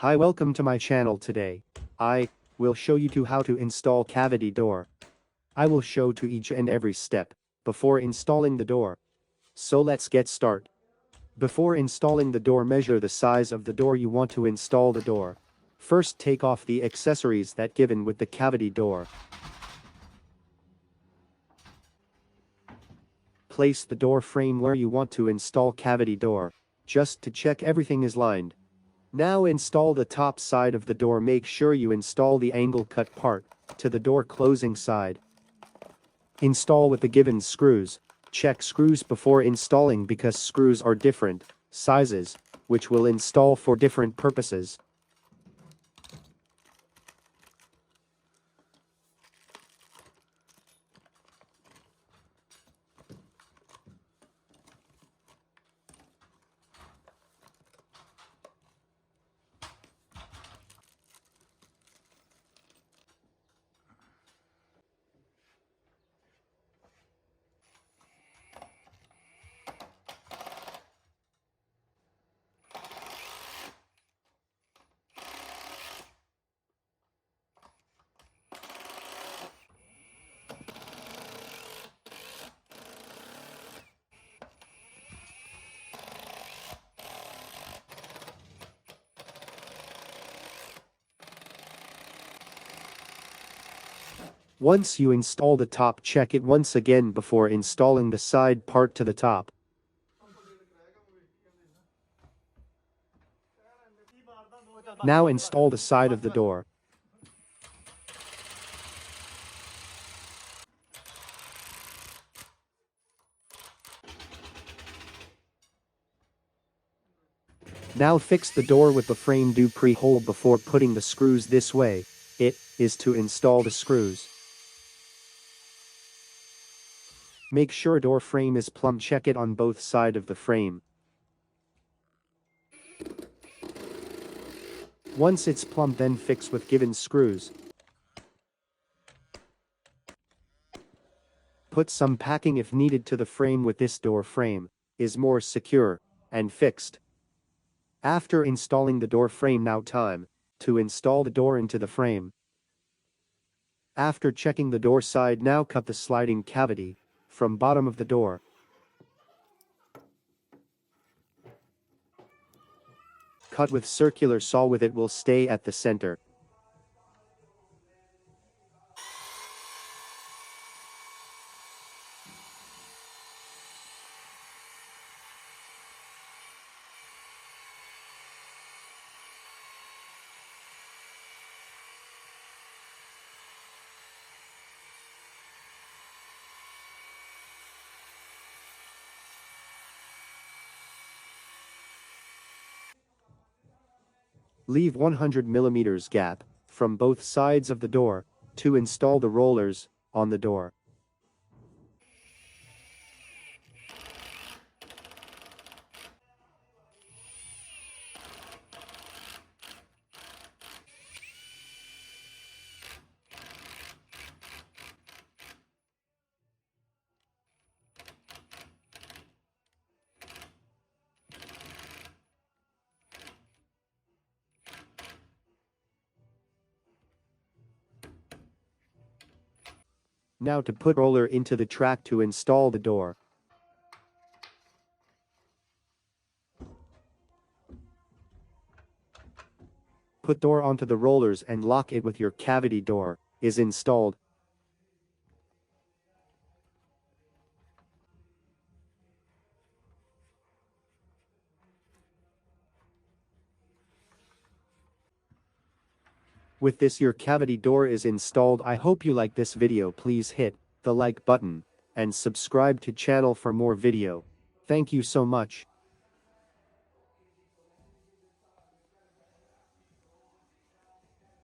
Hi, welcome to my channel. Today I will show you to how to install cavity door. I will show to each and every step before installing the door. So let's get started. Before installing the door, measure the size of the door you want to install the door. First, take off the accessories that given with the cavity door. Place the door frame where you want to install cavity door, just to check everything is lined. Now install the top side of the door. Make sure you install the angle cut part to the door closing side. Install with the given screws. Check screws before installing because screws are different sizes, which will install for different purposes. Once you install the top, check it once again before installing the side part to the top. Now install the side of the door. Now fix the door with the frame. Do pre-hole before putting the screws this way. It is to install the screws. Make sure door frame is plumb. Check it on both sides of the frame. Once it's plumb, then fix with given screws. Put some packing if needed to the frame. With this, door frame is more secure and fixed. After installing the door frame, now time to install the door into the frame. After checking the door side, now cut the sliding cavity from bottom of the door. Cut with circular saw. With it will stay at the center. Leave 100 mm gap from both sides of the door to install the rollers on the door. Now to put roller into the track to install the door. Put door onto the rollers and lock it with your cavity door is installed. With this, your cavity door is installed. I hope you like this video. Please hit the like button and subscribe to channel for more video. Thank you so much.